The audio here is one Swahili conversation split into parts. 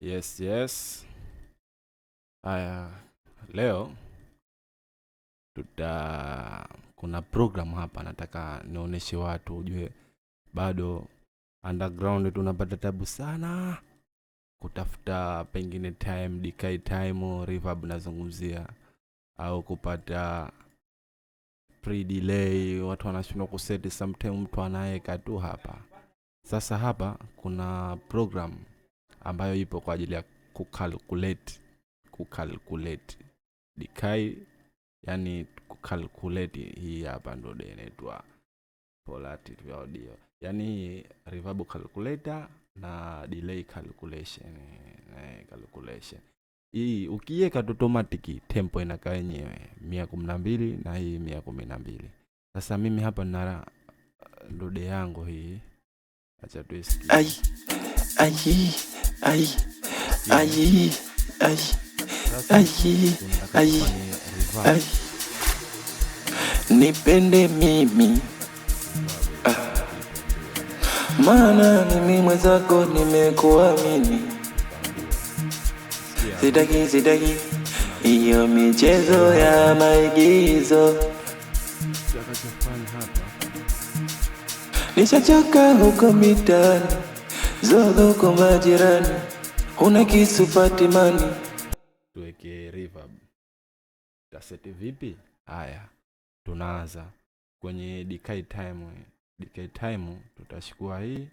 Yes, yes. Haya, leo kuna program hapa nataka nionyeshe watu ujue bado underground tunapata tabu sana kutafuta pengine time, decay time, reverb nazungumzia au kupata pre-delay, watu wanashindwa kuseti sometime mtu anaweka tu hapa. Sasa hapa kuna program ambayo ipo kwa ajili ya kucalculate decay, yani kucalculate. Hii hapa ndo inaitwa polarity audio, yani reverb calculator na delay calculation. Hii ukiweka automatic tempo inakaa yenyewe 112 na hii 112. Sasa mimi hapa nina ndode yangu hii, acha tuisikie. Nipende mimi maana mimi mwenzako nimekuamini. Sitaki hiyo michezo ya maigizo. Nishachoka huko mitaani, zogo kwa majirani, huna kisu patimani. Tuweke reverb. Taseti vipi? Haya, tunaanza kwenye decay time. Decay time tutachukua hii,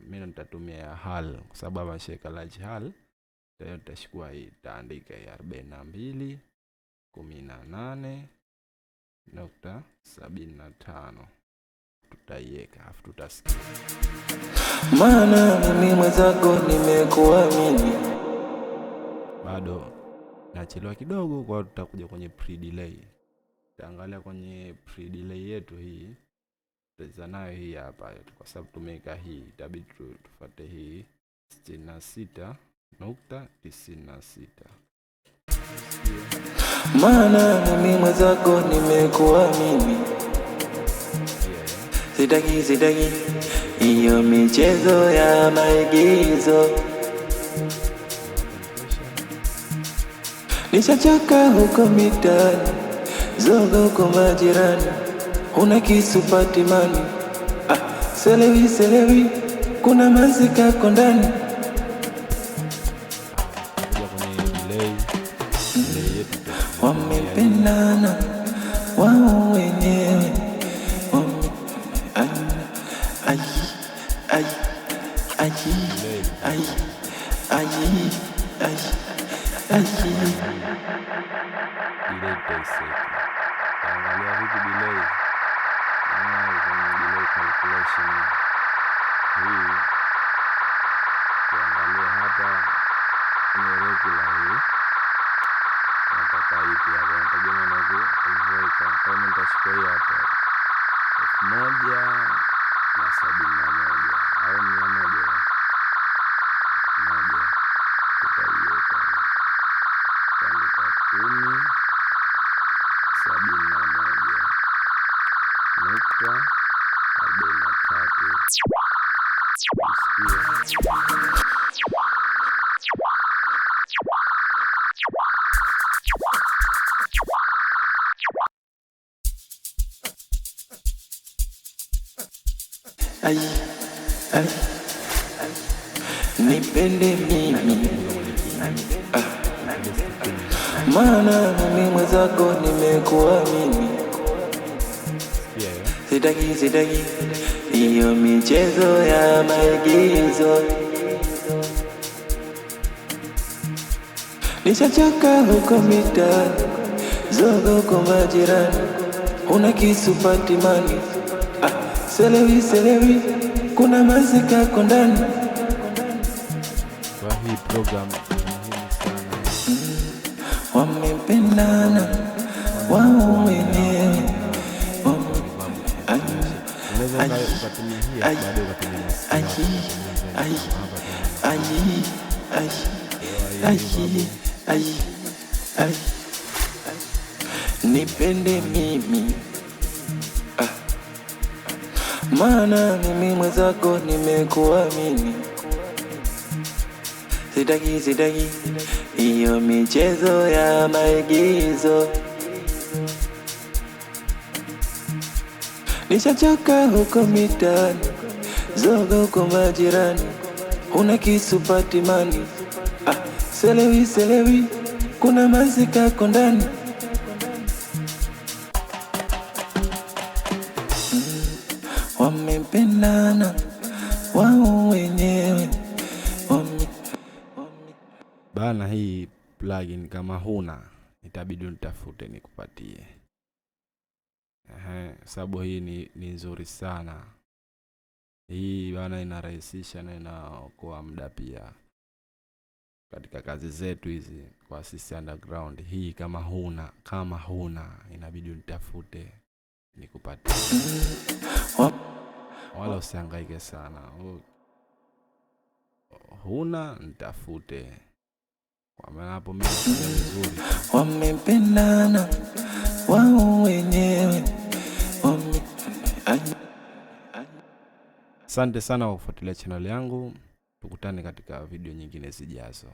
mimi nitatumia hal kwa sababu nashika large hal. Tutachukua hii, taandika 42 18.75, tutaiweka afu tutasikia. Maana mimi mwenzako nimekuamini. Bado nachelewa kidogo, kwa tutakuja kwenye pre-delay. Taangalia kwenye pre-delay yetu hii, tutaweza nayo hii hapa kwa sababu tumeweka hii, itabidi tufuate hii 66.96. Maana mimi mwenzako nimekuamini. Sitaki hiyo michezo ya maigizo. Nishachoka huko mitaani, zogo kwa majirani, huna kisu patimani. Selewi kuna mazika kondani. Wamependana wao wenyewe. Angalia vipi delay. Delay calculation hii. Angalia hapa ni regular hii. Nataka ipi hapa, nitategemea na kuweka kama nitachukua hii hapa 1071 au 100 tutaiweka andika 10.43. Nipende mimi maana mimi mwenzako nimekuamini. Sitaki hiyo michezo ya maigizo. Nishachoka huko mitaani, zogo kwa majirani, huna kisu patimani. Selewi kuna mazika kondani. Kwa hii program muhimu sana. Wamependana wao wenyewe. Nipende mimi maana mimi mwenzako nimekuamini. sitaki hiyo michezo ya maigizo. Nishachoka huko mitaani, zoga huko majirani, una kisu patimani. Selewi, kuna mazika kondani. Wamependana wao wenyewe bana. Hii plugin kama huna itabidi unitafute nikupatie. Sababu hii ni nzuri sana. Hii bana inarahisisha na inaokoa muda pia katika kazi zetu hizi kwa sisi underground. Hii kama huna inabidi unitafute nikupatie. Wala usihangaike sana. Huna nitafute. Kwa maana hapo mimi ni nzuri. Wamependana wao wenyewe. Asante sana kwa kufuatilia channel yangu. Tukutane katika video nyingine zijazo.